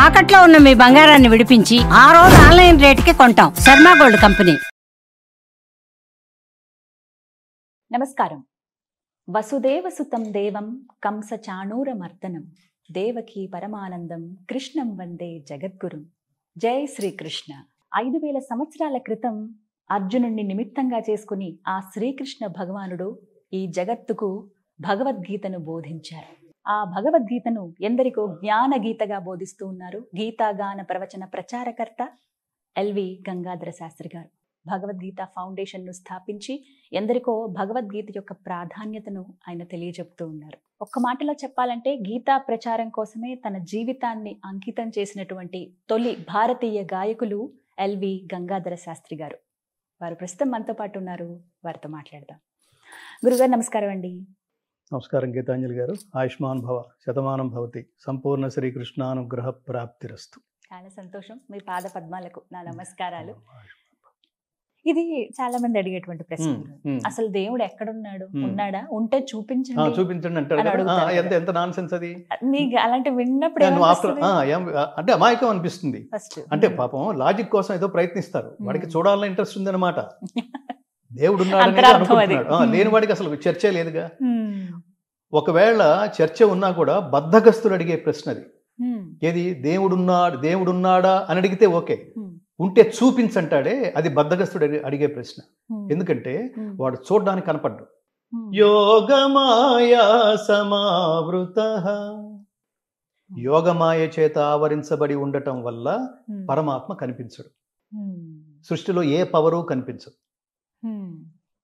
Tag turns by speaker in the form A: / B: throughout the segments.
A: తాకట్లో ఉన్న మీ బంగారాన్ని విడిపించి ఆ రోజు ఆన్లైన్ రేటుకి కొంటాం. Sharma gold company.
B: నమస్కారం. వసుదేవసుతం దేవం కంస చాణూరమర్దనం దేవకీ పరమానందం కృష్ణం వందే జగద్గురుం. జై శ్రీకృష్ణ. 5000 సంవత్సరాల క్రితం అర్జునుడిని నిమిత్తంగా చేసుకుని ఆ శ్రీకృష్ణ భగవానుడు ఈ జగత్తుకు భగవద్గీతను బోధించారు. ఆ భగవద్గీతను ఎందరికో జ్ఞాన గీతగా బోధిస్తూ ఉన్నారు గీతాగాన ప్రవచన ప్రచారకర్త ఎల్వి గంగాధర శాస్త్రి గారు. భగవద్గీత ఫౌండేషన్ను స్థాపించి ఎందరికో భగవద్గీత యొక్క ప్రాధాన్యతను ఆయన తెలియజెప్తూ ఉన్నారు. ఒక్క మాటలో చెప్పాలంటే గీతా ప్రచారం కోసమే తన జీవితాన్ని అంకితం చేసినటువంటి తొలి భారతీయ గాయకులు ఎల్వి గంగాధర శాస్త్రి గారు. వారు ప్రస్తుతం మనతో పాటు ఉన్నారు. వారితో మాట్లాడదాం. గురుగారు నమస్కారం అండి.
C: నమస్కారం గీతాంజలి గారు. ఆయుష్మాన్ భవ, శతమానం భవతి, సంపూర్ణ శ్రీకృష్ణానుగ్రహ ప్రాప్తిరస్తు.
B: చాలా సంతోషం. మీ పాద పద్మాలకు నా నమస్కారాలు. ఇది చాలా మంది అడిగేటువంటి ప్రశ్న. అసలు దేవుడు ఎక్కడున్నాడు? ఉన్నాడా? ఉంటే చూపించండి
C: చూపించండి అంటారు. ఎంత నాన్ సెన్స్ అది.
B: మీకు అలాంటి విన్నప్పుడు
C: అంటే అమాయకం అనిపిస్తుంది. అంటే పాపం లాజిక్ కోసం ఏదో ప్రయత్నిస్తారు. వాడికి చూడాలని ఇంట్రెస్ట్ ఉంది అనమాట. దేవుడు ఉన్నాడు లేని వాడికి అసలు చర్చే లేదుగా. ఒకవేళ చర్చ ఉన్నా కూడా బద్ధగస్తులు అడిగే ప్రశ్న అది. ఏది దేవుడున్నాడా అని అడిగితే ఓకే, ఉంటే చూపించంటాడే అది బద్ధగస్తుడు అడిగే ప్రశ్న. ఎందుకంటే వాడు చూడడానికి కనపడ్డు. యోగమాయా సమావృత, యోగమాయ చేత ఆవరించబడి ఉండటం వల్ల పరమాత్మ కనిపించడు. సృష్టిలో ఏ పవరు కనిపించదు.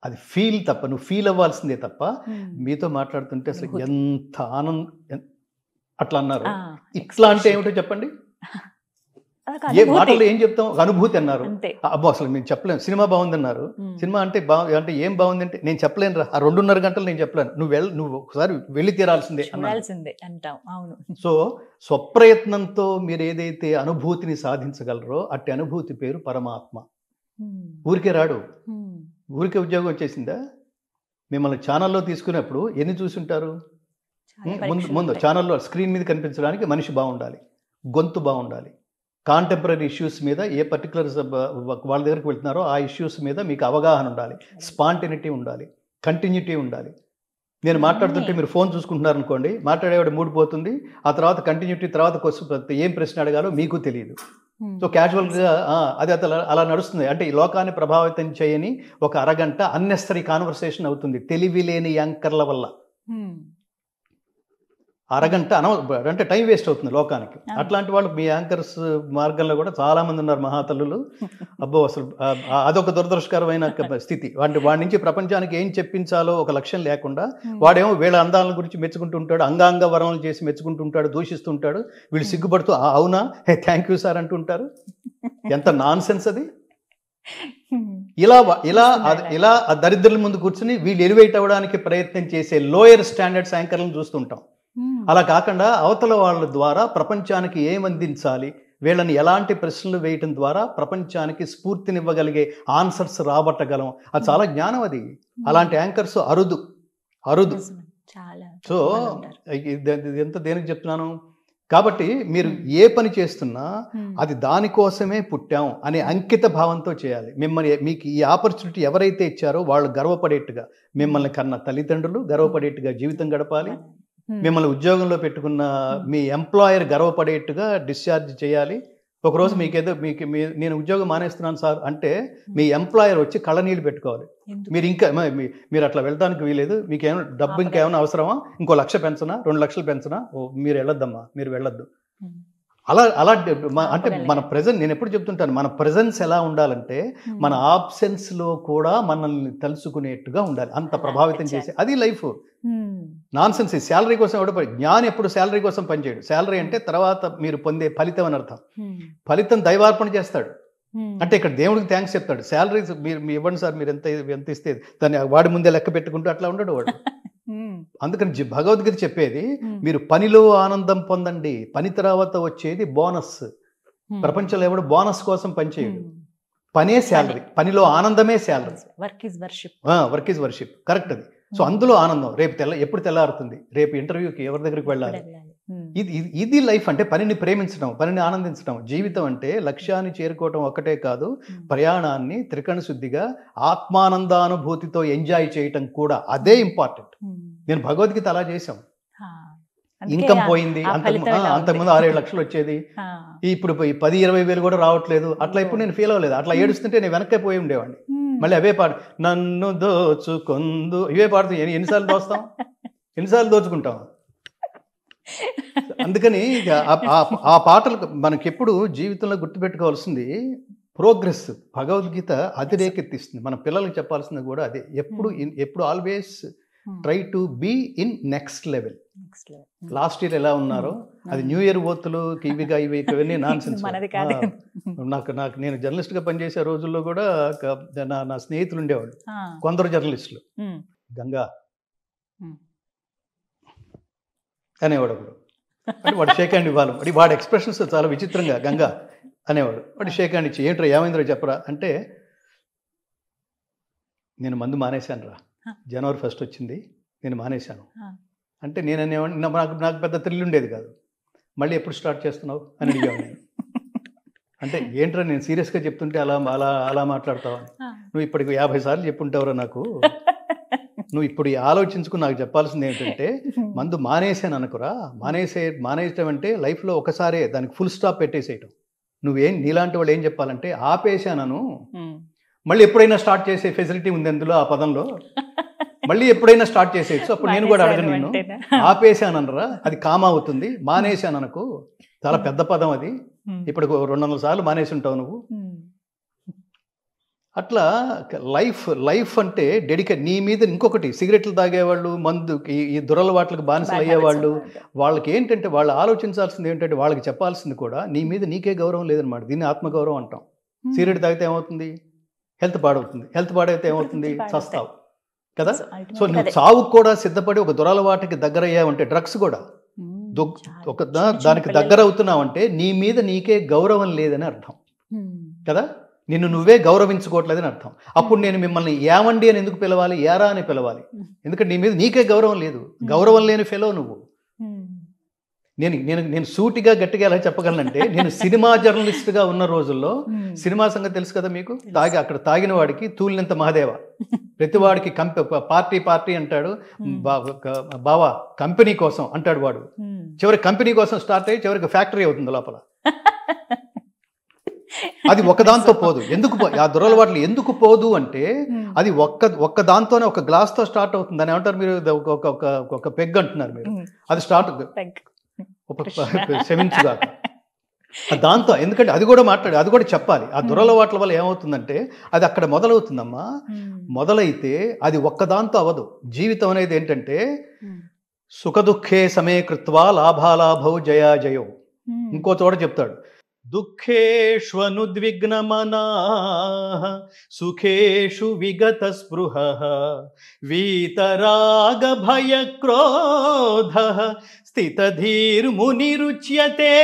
C: అది ఫీల్ తప్ప, నువ్వు ఫీల్ అవ్వాల్సిందే తప్ప. మీతో మాట్లాడుతుంటే అసలు ఎంత ఆనందం అట్లా అన్నారు. ఇట్లా అంటే ఏమిటో చెప్పండి. ఏ మాటలు ఏం చెప్తాం? అనుభూతి అన్నారు. అబ్బో అసలు నేను చెప్పలేను. సినిమా బాగుంది అన్నారు. సినిమా అంటే అంటే ఏం బాగుంది అంటే నేను చెప్పలేను రా. ఆ 2.5 గంటలు నేను చెప్పలేను. నువ్వు ఒకసారి వెళ్ళి తీరాల్సిందే
B: అంటాం. అవును.
C: సో స్వప్రయత్నంతో మీరు ఏదైతే అనుభూతిని సాధించగలరో అట్టి అనుభూతి పేరు పరమాత్మ. ఊరికే రాడు. ఊరికే ఉద్యోగం వచ్చేసిందా? మిమ్మల్ని ఛానల్లో తీసుకున్నప్పుడు ఎన్ని చూసుంటారు? ముందు ఛానల్లో స్క్రీన్ మీద కనిపించడానికి మనిషి బాగుండాలి, గొంతు బాగుండాలి, కాంటెంపరీ ఇష్యూస్ మీద ఏ పర్టికులర్ వాళ్ళ దగ్గరికి వెళ్తున్నారో ఆ ఇష్యూస్ మీద మీకు అవగాహన ఉండాలి, స్పాంటినిటీ ఉండాలి, కంటిన్యూటీ ఉండాలి. నేను మాట్లాడుతుంటే మీరు ఫోన్ చూసుకుంటున్నారు అనుకోండి, మాట్లాడేవాడు మూడ్ పోతుంది. ఆ తర్వాత కంటిన్యూటీ, తర్వాత ఏం ప్రశ్న అడగాలో మీకు తెలియదు. సో క్యాజువల్గా అది అలా నడుస్తుంది. అంటే ఈ లోకాన్ని ప్రభావితం చేయని ఒక అరగంట అన్నెసరీ కాన్వర్సేషన్ అవుతుంది తెలివి లేని యాంకర్ల వల్ల. అరగంట అంటే టైం వేస్ట్ అవుతుంది లోకానికి. అట్లాంటి వాళ్ళు మీ యాంకర్స్ మార్గంలో కూడా చాలా మంది ఉన్నారు మహాతల్లులు. అబ్బో అసలు అదొక దురదృష్టకరమైన స్థితి. వాడి నుంచి ప్రపంచానికి ఏం చెప్పించాలో ఒక లక్ష్యం లేకుండా వాడేమో వీళ్ళ అందాల గురించి మెచ్చుకుంటూ ఉంటాడు, అంగాంగ వరణలు చేసి మెచ్చుకుంటూ ఉంటాడు, దూషిస్తుంటాడు. వీళ్ళు సిగ్గుపడుతూ అవునా థ్యాంక్ యూ సార్ అంటుంటారు. ఎంత నాన్ సెన్స్ అది. ఇలా దరిద్రుల ముందు కూర్చుని వీళ్ళు ఎలివేట్ అవ్వడానికి ప్రయత్నం చేసే లోయర్ స్టాండర్డ్స్ యాంకర్లను చూస్తుంటాం. అలా కాకుండా అవతల వాళ్ళ ద్వారా ప్రపంచానికి ఏం అందించాలి, వీళ్ళని ఎలాంటి ప్రశ్నలు వేయటం ద్వారా ప్రపంచానికి స్ఫూర్తినివ్వగలిగే ఆన్సర్స్ రాబట్టగలం. అది చాలా జ్ఞానం. అది అలాంటి యాంకర్స్ అరుదు. సో ఎంత దేనికి చెప్తున్నాను కాబట్టి మీరు ఏ పని చేస్తున్నా అది దానికోసమే పుట్టాం అనే అంకిత భావంతో చేయాలి. మీకు ఈ ఆపర్చునిటీ ఎవరైతే ఇచ్చారో వాళ్ళు గర్వపడేట్టుగా, మిమ్మల్ని కన్న తల్లిదండ్రులు గర్వపడేట్టుగా జీవితం గడపాలి. మిమ్మల్ని ఉద్యోగంలో పెట్టుకున్న మీ ఎంప్లాయర్ గర్వపడేట్టుగా డిశ్చార్జ్ చేయాలి. ఒకరోజు నేను ఉద్యోగం మానేస్తున్నాను సార్ అంటే మీ ఎంప్లాయర్ వచ్చి కళ్ళనీళ్ళు పెట్టుకోవాలి. మీరు అట్లా వెళ్ళడానికి వీలేదు, మీకేమైనా డబ్బు ఇంకేమైనా అవసరమా, ఇంకో 1 లక్ష పెంచనా, 2 లక్షలు పెంచనా, మీరు వెళ్ళొద్దమ్మా, మీరు వెళ్ళొద్దు. అలా అంటే మన ప్రెజెన్స్, నేను ఎప్పుడు చెప్తుంటాను, మన ప్రెజెన్స్ ఎలా ఉండాలంటే మన ఆబ్సెన్స్ లో కూడా మనల్ని తలుసుకునేట్టుగా ఉండాలి. అంత ప్రభావితం చేసి అది లైఫ్. Non sense. శాలరీ కోసం ఎవడ జ్ఞాని ఎప్పుడు శాలరీ కోసం పనిచేయడు. శాలరీ అంటే తర్వాత మీరు పొందే ఫలితం అని అర్థం. ఫలితం దైవార్పణ చేస్తాడు. అంటే ఇక్కడ దేవుడికి థ్యాంక్స్ చెప్తాడు. శాలరీ మీరు ఇవ్వండి సార్, మీరు ఎంత ఇస్తే దాన్ని వాడి ముందే లెక్క పెట్టుకుంటూ అట్లా ఉండడు వాడు. అందుకని భగవద్గీత చెప్పేది మీరు పనిలో ఆనందం పొందండి, పని తర్వాత వచ్చేది బోనస్. ప్రపంచంలో ఎవడు బోనస్ కోసం పనిచేయడు. పనే శాలరీ, పనిలో ఆనందమే salary. Work is worship. Correct అది. సో అందులో ఆనందం. రేపు ఎప్పుడు తెల్లారుతుంది, రేపు ఇంటర్వ్యూకి ఎవరి దగ్గరికి వెళ్ళాలి, ఇది లైఫ్ అంటే పనిని ప్రేమించడం, పనిని ఆనందించడం. జీవితం అంటే లక్ష్యాన్ని చేరుకోవటం ఒక్కటే కాదు, ప్రయాణాన్ని త్రికరణ శుద్ధిగా ఆత్మానందానుభూతితో ఎంజాయ్ చేయటం కూడా, అదే ఇంపార్టెంట్. నేను భగవద్గీత అలా చేశాం. ఇన్కమ్ పోయింది, అంతకుముందు 6-7 లక్షలు వచ్చేది, ఇప్పుడు 10-20 వేలు కూడా రావట్లేదు. అట్లా ఇప్పుడు నేను ఫీల్ అవ్వలేదు. అట్లా ఏడుస్తుంటే నేను వెనక్కి పోయి ఉండేవాడిని. మళ్ళీ అవే పాడు, నన్ను దోచుకొందు, ఇవే పాడుతూ ఎన్నిసార్లు దోస్తాం, ఎన్నిసార్లు దోచుకుంటాం. అందుకని ఆ పాటలు మనకెప్పుడు జీవితంలో గుర్తుపెట్టుకోవాల్సింది ప్రోగ్రెస్. భగవద్గీత అది రేకెత్తిస్తుంది. మన పిల్లలకి చెప్పాల్సింది కూడా అదే. ఎప్పుడు always try to be in next level. Last year ఎలా ఉన్నారో అది న్యూ ఇయర్ ఓతులు ఇవిగా ఇవన్నీ నాన్ సెన్స్. నాకు నేను జర్నలిస్ట్గా పనిచేసే రోజుల్లో కూడా నా స్నేహితులు ఉండేవాళ్ళు, కొందరు జర్నలిస్టులు. గంగా అనేవాడు ఒకడు. అంటే వాడు షేక్ హ్యాండ్ ఇవ్వాలి. వాడి ఎక్స్ప్రెషన్స్ చాలా విచిత్రంగా, గంగా అనేవాడు. వాడు షేక్ హ్యాండ్ ఇచ్చి, ఏంట్రా ఏమైందిరా చెప్పరా అంటే, నేను మందు మానేశాను రా, జనవరి 1 వచ్చింది, నేను మానేశాను అంటే నేను అనేవాడిని. నాకు పెద్ద థ్రిల్ ఉండేది కాదు. మళ్ళీ ఎప్పుడు స్టార్ట్ చేస్తున్నావు అని అడిగేవాడు నేను. అంటే ఏంట్రా నేను సీరియస్గా చెప్తుంటే అలా అలా అలా మాట్లాడతావా, నువ్వు ఇప్పటికి 50 సార్లు చెప్పుంటావురా నాకు, నువ్వు ఇప్పుడు ఆలోచించుకుని నాకు చెప్పాల్సింది ఏంటంటే, మందు మానేసాను అనుకురా, మానేయటం అంటే లైఫ్లో ఒకసారే దానికి ఫుల్ స్టాప్ పెట్టేసేయటం. నువ్వేం నీలాంటి వాళ్ళు ఏం చెప్పాలంటే, ఆపేశానను, మళ్ళీ ఎప్పుడైనా స్టార్ట్ చేసే ఫెసిలిటీ ఉంది అందులో, ఆ పదంలో మళ్ళీ ఎప్పుడైనా స్టార్ట్ చేసేయచ్చు. అప్పుడు నేను కూడా అడగను, నేను ఆపేశానరా అది కామ అవుతుంది, మానేశాను అనుకో చాలా పెద్ద పదం అది, ఇప్పుడు 200 సార్లు మానేసి ఉంటావు నువ్వు. అట్లా లైఫ్ అంటే డెడికేట్. నీ మీద ఇంకొకటి, సిగరెట్లు తాగేవాళ్ళు, మందు ఈ దురలవాట్లకు బానిసలు అయ్యేవాళ్ళు, వాళ్ళకి ఏంటంటే వాళ్ళు ఆలోచించాల్సింది ఏంటంటే, వాళ్ళకి చెప్పాల్సింది కూడా నీ మీద నీకే గౌరవం లేదనమాట. దీన్ని ఆత్మగౌరవం అంటాం. సిగరెట్ తాగితే ఏమవుతుంది, హెల్త్ పాడవుతుంది, హెల్త్ పాడైతే ఏమవుతుంది, చస్తావు కదా. సో నువ్వు చావుకు కూడా సిద్ధపడి ఒక దురలవాటికి దగ్గర అయ్యావంటే, డ్రగ్స్ కూడా దానికి దగ్గర అవుతున్నావంటే నీ మీద నీకే గౌరవం లేదని అర్థం కదా. నిన్ను నువ్వే గౌరవించుకోవట్లేదని అర్థం. అప్పుడు నేను మిమ్మల్ని ఏమండి అని ఎందుకు పిలవాలి, ఏరా అని పిలవాలి, ఎందుకంటే నీ మీద నీకే గౌరవం లేదు. గౌరవం లేని ఫెలో నువ్వు. నేను సూటిగా గట్టిగా ఎలా చెప్పగలనంటే, నేను సినిమా జర్నలిస్ట్గా ఉన్న రోజుల్లో, సినిమా సంగతి తెలుసు కదా మీకు, అక్కడ తాగిన వాడికి తూలినంత మహాదేవ, ప్రతివాడికి పార్టీ అంటాడు, బావా కంపెనీ కోసం అంటాడు వాడు. చివరికి కంపెనీ కోసం స్టార్ట్ అయ్యి చివరికి ఫ్యాక్టరీ అవుతుంది లోపల. అది ఒక్కదాంతో పోదు. ఎందుకు ఆ దురలవాట్లు ఎందుకు పోదు అంటే, అది ఒక్క దాంతోనే, ఒక గ్లాస్తో స్టార్ట్ అవుతుంది. అని ఏమంటారు మీరు, ఒక పెగ్ అంటున్నారు మీరు, అది స్టార్ట్ క్షమించుగా దాంతో. ఎందుకంటే అది కూడా అది కూడా చెప్పాలి. ఆ దురలవాట్ల వల్ల ఏమవుతుందంటే, అది అక్కడ మొదలవుతుందమ్మా. మొదలైతే అది ఒక్కదాంతో అవ్వదు. జీవితం అనేది ఏంటంటే, సుఖదుఖే సమే కృత్వా లాభాలాభౌ జయాజయౌ. ఇంకో చోట చెప్తాడు, దుఃఖేష్వనుద్విగ్నమనాః సుఖేషు విగత స్పృహః వీతరాగ భయక్రోధః స్థితధీర్మునిరుచ్యతే.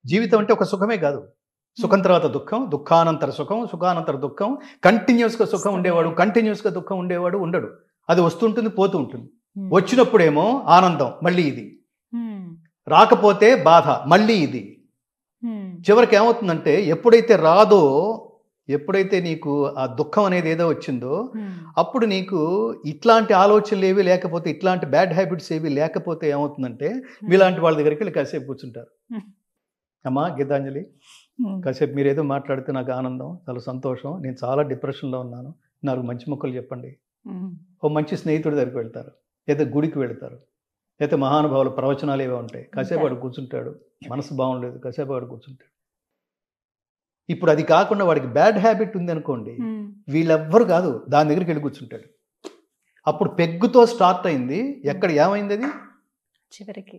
C: జీవితం అంటే ఒక సుఖమే కాదు. సుఖం తర్వాత దుఃఖం, దుఃఖానంతర సుఖం, సుఖానంతర దుఃఖం. కంటిన్యూస్గా సుఖం ఉండేవాడు, కంటిన్యూస్గా దుఃఖం ఉండేవాడు ఉండడు. అది వస్తుంటుంది, పోతూ ఉంటుంది. వచ్చినప్పుడేమో ఆనందం, మళ్ళీ ఇది. రాకపోతే బాధ, మళ్ళీ ఇది. చివరికి ఏమవుతుందంటే, ఎప్పుడైతే రాదో, ఎప్పుడైతే నీకు ఆ దుఃఖం అనేది ఏదో వచ్చిందో, అప్పుడు నీకు ఇట్లాంటి ఆలోచనలు ఏవి లేకపోతే, ఇట్లాంటి బ్యాడ్ హ్యాబిట్స్ ఏవి లేకపోతే ఏమవుతుందంటే, వీలాంటి వాళ్ళ దగ్గరికి వెళ్ళి కాసేపు కూర్చుంటారు. అమ్మా గీతాంజలి, కాసేపు మీరు ఏదో మాట్లాడితే నాకు ఆనందం, చాలా సంతోషం, నేను చాలా డిప్రెషన్లో ఉన్నాను, నాకు మంచి మొక్కలు చెప్పండి. ఓ మంచి స్నేహితుడి దగ్గరికి వెళ్తారు, లేదా గుడికి వెళ్తారు, లేదా మహానుభావుల ప్రవచనాలు ఏవో ఉంటాయి, కాసేపు వాడు కూర్చుంటాడు. మనసు బాగుండలేదు, కాసేపు వాడు కూర్చుంటాడు. ఇప్పుడు అది కాకుండా వాడికి బ్యాడ్ హ్యాబిట్ ఉంది అనుకోండి, వీళ్ళెవ్వరు కాదు, దాని దగ్గరికి వెళ్ళి కూర్చుంటాడు. అప్పుడు పెగ్గుతో స్టార్ట్ అయింది, ఎక్కడ ఏమైంది అది
B: చివరికి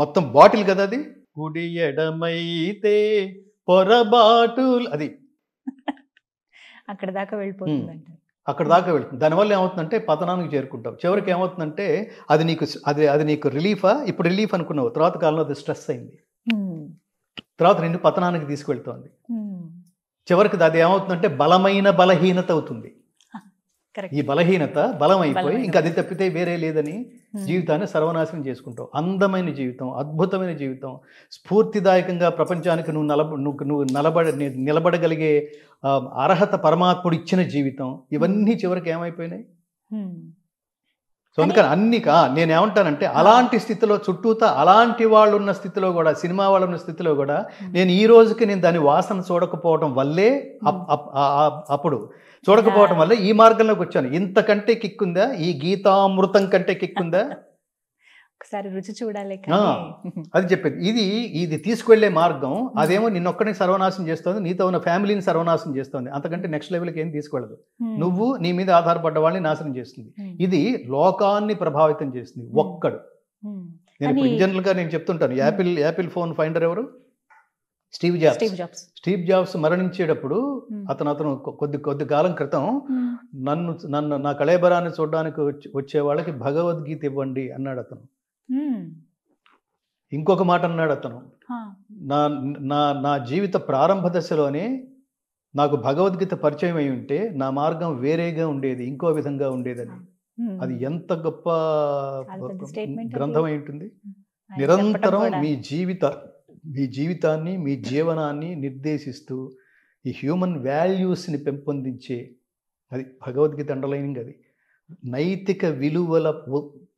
C: మొత్తం బాటిల్ కదా అది. కుడి ఎడమైతే పొరబాటు, అది
B: అక్కడ దాకా వెళ్ళిపోతుంది.
C: అక్కడ దాకా వెళ్తుంది. దానివల్ల ఏమవుతుందంటే పతనానికి చేరుకుంటావు. చివరికి ఏమవుతుందంటే, అది నీకు రిలీఫా, ఇప్పుడు రిలీఫ్ అనుకున్నావు, తర్వాత కాలంలో అది స్ట్రెస్ అయింది, తర్వాత నిన్ను పతనానికి తీసుకువెళ్తోంది. చివరికి అది ఏమవుతుందంటే బలమైన బలహీనత అవుతుంది.
B: కరెక్ట్.
C: ఈ బలహీనత బలం అయిపోయి
B: బలమైన
C: ఇంకా అది తప్పితే వేరే లేదని జీవితాన్ని సర్వనాశనం చేసుకుంటావు. అందమైన జీవితం, అద్భుతమైన జీవితం, స్ఫూర్తిదాయకంగా ప్రపంచానికి నువ్వు నిలబడగలిగే అర్హత పరమాత్ముడు ఇచ్చిన జీవితం, ఇవన్నీ చివరికి ఏమైపోయినాయి. సో అందుకని నేను ఏమంటానంటే అలాంటి స్థితిలో చుట్టూతా అలాంటి వాళ్ళు ఉన్న స్థితిలో కూడా, సినిమా వాళ్ళు ఉన్న స్థితిలో కూడా నేను ఈ రోజుకి నేను దాని వాసన చూడకపోవడం వల్లే అప్పుడు చూడకపోవడం వల్ల ఈ మార్గంలోకి వచ్చాను. ఇంతకంటే కిక్కుందా? ఈ గీతామృతం కంటే కిక్కుందా?
B: ఒకసారి రుచి చూడాలి.
C: అది చెప్పేది. ఇది తీసుకువెళ్లే మార్గం అదేమో నిన్నొక్కడిని సర్వనాశనం చేస్తుంది, నీతో ఉన్న ఫ్యామిలీని సర్వనాశనం చేస్తుంది. అంతకంటే నెక్స్ట్ లెవెల్కి ఏం తీసుకెళ్ళదు. నువ్వు నీ మీద ఆధారపడ్డ వాళ్ళని నాశనం చేస్తుంది. ఇది లోకాన్ని ప్రభావితం చేస్తుంది ఒక్కడు. నేను ఇప్పుడు జనరల్ గా నేను చెప్తుంటాను, యాపిల్ ఫోన్ ఫైండర్ ఎవరు? స్టీవ్ జాబ్స్ మరణించేటప్పుడు అతను కొద్ది కాలం క్రితం నా కళేబరాన్ని చూడడానికి వచ్చే వాళ్ళకి భగవద్గీత ఇవ్వండి అన్నాడు అతను. ఇంకొక మాట అన్నాడు అతను, నా జీవిత ప్రారంభ దశలోనే నాకు భగవద్గీత పరిచయం అయి ఉంటే నా మార్గం వేరేగా ఉండేది, ఇంకో విధంగా ఉండేదని. అది ఎంత గొప్ప గ్రంథం అయి ఉంటుంది. నిరంతరం మీ జీవితాన్ని మీ జీవనాన్ని నిర్దేశిస్తూ ఈ హ్యూమన్ వాల్యూస్ని పెంపొందించే, అది భగవద్గీత అండర్లైనింగ్. అది నైతిక విలువల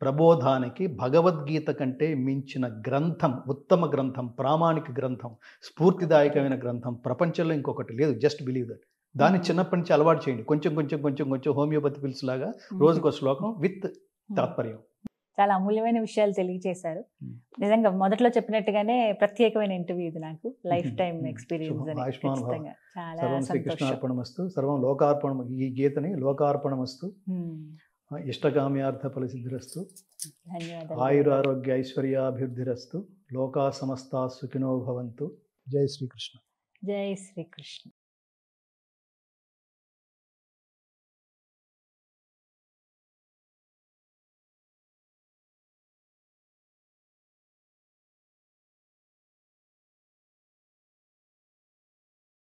C: ప్రబోధానికి భగవద్గీత కంటే మించిన గ్రంథం, ఉత్తమ గ్రంథం, ప్రామాణిక గ్రంథం, స్ఫూర్తిదాయకమైన గ్రంథం ప్రపంచంలో ఇంకొకటి లేదు. Just believe that. దాన్ని చిన్నప్పటి నుంచి అలవాటు చేయండి. కొంచెం హోమియోపతి పిల్స్ లాగా రోజుకో శ్లోకం విత్ తాత్పర్యం.
B: చాలా అమూల్యమైన విషయాలు తెలియజేశారు. నిజంగా మొదట్లో చెప్పినట్టుగానే ప్రత్యేకమైన ఇంటర్వ్యూ ఇది, నాకు లైఫ్ టైం ఎక్స్పీరియన్స్.
C: సర్వం శ్రీకృష్ణార్పణమస్తు, సర్వం లోకార్పణం. ఈ గీతని లోకార్పణమస్తు. ఇష్టకామ్యార్థ ఫలసిద్ధిరస్తు. ఆయురారోగ్య ఐశ్వర్యాభివృద్ధిరస్తు. లోకా సమస్తా సుఖినో భవంతు. జై శ్రీకృష్ణ.
B: జై శ్రీకృష్ణ.